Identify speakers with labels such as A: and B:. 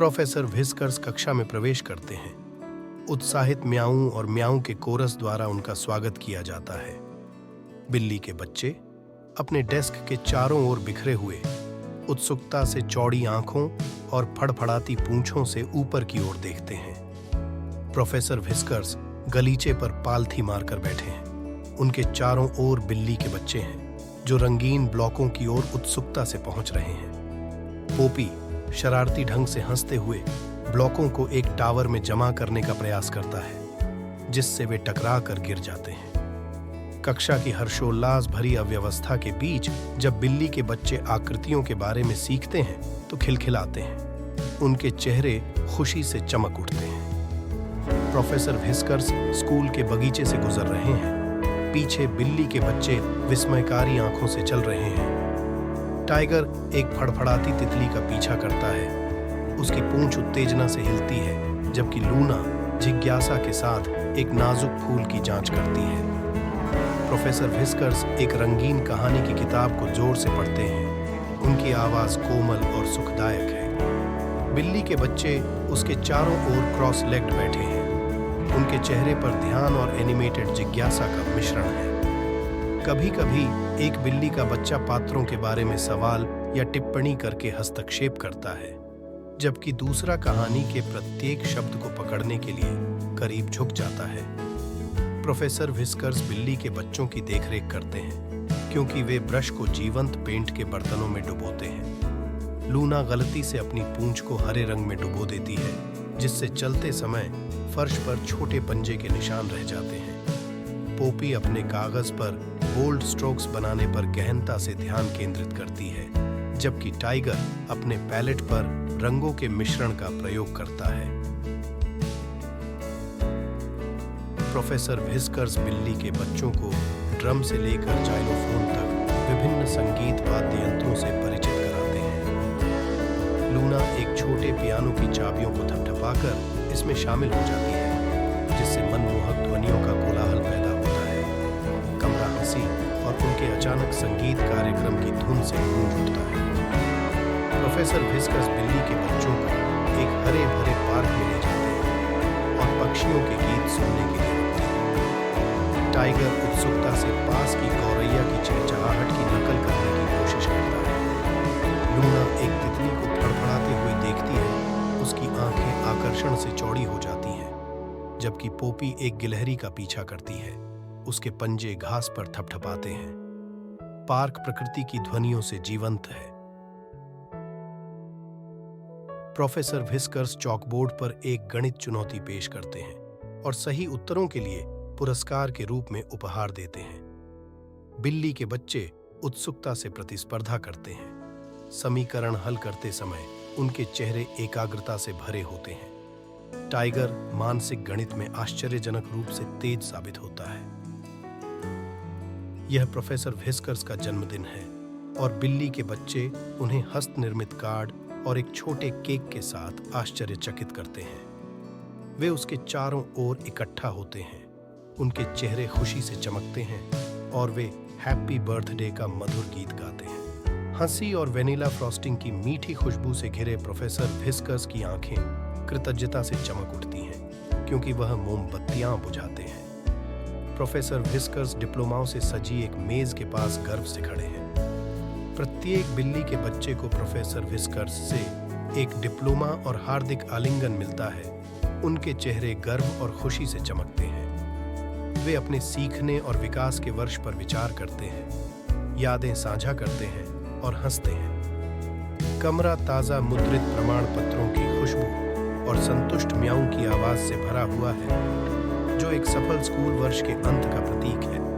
A: Professor whiskers कक्षा में प्रवेश करते हैं। उत्साहित म्याऊं और म्याऊं के कोरस द्वारा उनका स्वागत किया जाता है। बिल्ली के बच्चे अपने डेस्क के चारों ओर बिखरे हुए उत्सुकता से चौड़ी आंखों और फड़फड़ाती पूंछों से ऊपर की ओर देखते हैं। प्रोफेसर व्हिस्कर्स गलीचे पर पालथी मारकर बैठे हैं। उनके चारों ओर बिल्ली के बच्चे हैं जो रंगीन ब्लॉकों की ओर उत्सुकता से पहुंच रहे हैं। पोपी शरारती ढंग से हंसते हुए ब्लॉकों को एक टावर में जमा करने का प्रयास करता है, जिससे वे टकरा कर गिर जाते हैं। कक्षा की हर्षोल्लास भरी अव्यवस्था के बीच जब बिल्ली के बच्चे आकृतियों के बारे में सीखते हैं तो खिलखिलाते हैं। उनके चेहरे खुशी से चमक उठते हैं। प्रोफेसर व्हिस्कर्स स्कूल के बगीचे से गुजर रहे हैं। पीछे बिल्ली के बच्चे विस्मयकारी आंखों से चल रहे हैं। टाइगर एक फड़फड़ाती तितली का पीछा करता है। उसकी पूंछ उत्तेजना से हिलती है, जबकि लूना जिज्ञासा के साथ एक नाजुक फूल की जांच करती है। प्रोफेसर व्हिस्कर्स एक रंगीन कहानी की किताब को जोर से पढ़ते हैं। उनकी आवाज कोमल और सुखदायक है। बिल्ली के बच्चे उसके चारों ओर क्रॉस लेग्ड बैठे हैं। उनके चेहरे पर ध्यान और एनिमेटेड जिज्ञासा का मिश्रण है। कभी-कभी एक बिल्ली का बच्चा पात्रों के बारे में सवाल या टिप्पणी करके हस्तक्षेप करता है, जबकि दूसरा कहानी के प्रत्येक शब्द को पकड़ने के लिए करीब झुक जाता है। प्रोफेसर व्हिस्कर्स बिल्ली के बच्चों की देखरेख करते हैं, क्योंकि वे ब्रश को जीवंत पेंट के बर्तनों में डुबोते हैं। लूना गलती से अपनी पूंछ को हरे रंग में डुबो देती है, जिससे चलते समय फर्श पर छोटे पंजे के निशान रह जाते हैं। पोपी अपने कागज पर बोल्ड स्ट्रोक्स बनाने पर गहनता से ध्यान केंद्रित करती है, जबकि टाइगर अपने पैलेट पर रंगों के मिश्रण का प्रयोग करता है। प्रोफेसर व्हिस्कर्स बिल्ली के बच्चों को ड्रम से लेकर जाइलोफोन तक विभिन्न संगीत वाद्य यंत्रों से परिचित कराते हैं। लूना एक छोटे पियानो की चाबियों को थपथपाकर इसमें शामिल हो जाती है, जिससे मनमोहक ध्वनियों का कोलाहल पैदा होता है। कमरा हंसी और उनके अचानक संगीत कार्यक्रम की धुन से गूंज उठता है। प्रोफेसर व्हिस्कर्स बिल्ली के बच्चों को एक हरे भरे पार्क में ले जाते हैं और पक्षियों के गीत सुनने के लिए रुकते हैं। टाइगर उत्सुकता से पास की गौरैया की चहचहाहट की नकल करने की कोशिश करता है। लूना एक तितली को फड़फड़ाते हुए देखती है। उसकी आंखें आकर्षण से चौड़ी हो जाती हैं, जबकि पोपी एक गिलहरी का पीछा करती है। उसके पंजे घास पर थपथपाते हैं। पार्क प्रकृति की ध्वनियों से जीवंत है। प्रोफेसर व्हिस्कर्स चॉकबोर्ड पर एक गणित चुनौती पेश करते हैं और सही उत्तरों के लिए पुरस्कार के रूप में उपहार देते हैं। बिल्ली के बच्चे उत्सुकता से प्रतिस्पर्धा करते हैं। समीकरण हल करते समय उनके चेहरे एकाग्रता से भरे होते हैं। टाइगर मानसिक गणित में आश्चर्यजनक रूप से तेज साबित होता है। यह प्रोफेसर व्हिस्कर्स का जन्मदिन है और बिल्ली के बच्चे उन्हें हस्त निर्मित कार्ड और एक छोटे केक के साथ आश्चर्यचकित करते हैं। वे उसके चारों ओर इकट्ठा होते हैं। उनके चेहरे खुशी से चमकते हैं और वे हैप्पी बर्थडे का मधुर गीत गाते हैं। हंसी और वेनिला फ्रॉस्टिंग की मीठी खुशबू से घिरे प्रोफेसर व्हिस्कर्स की आंखें कृतज्ञता से चमक उठती हैं, क्योंकि वह मोमबत्तियां बुझाते हैं। प्रोफेसर व्हिस्कर्स डिप्लोमाओं से सजी एक मेज के पास गर्व से खड़े हैं। प्रत्येक बिल्ली के बच्चे को प्रोफेसर व्हिस्कर्स से एक डिप्लोमा और हार्दिक आलिंगन मिलता है। उनके चेहरे गर्व और खुशी से चमकते हैं। वे अपने सीखने और विकास के वर्ष पर विचार करते हैं, यादें साझा करते हैं और हंसते हैं। कमरा ताजा मुद्रित प्रमाण पत्रों की खुशबू और संतुष्ट म्याऊं की आवाज से भरा हुआ है, जो एक सफल स्कूल वर्ष के अंत का प्रतीक है।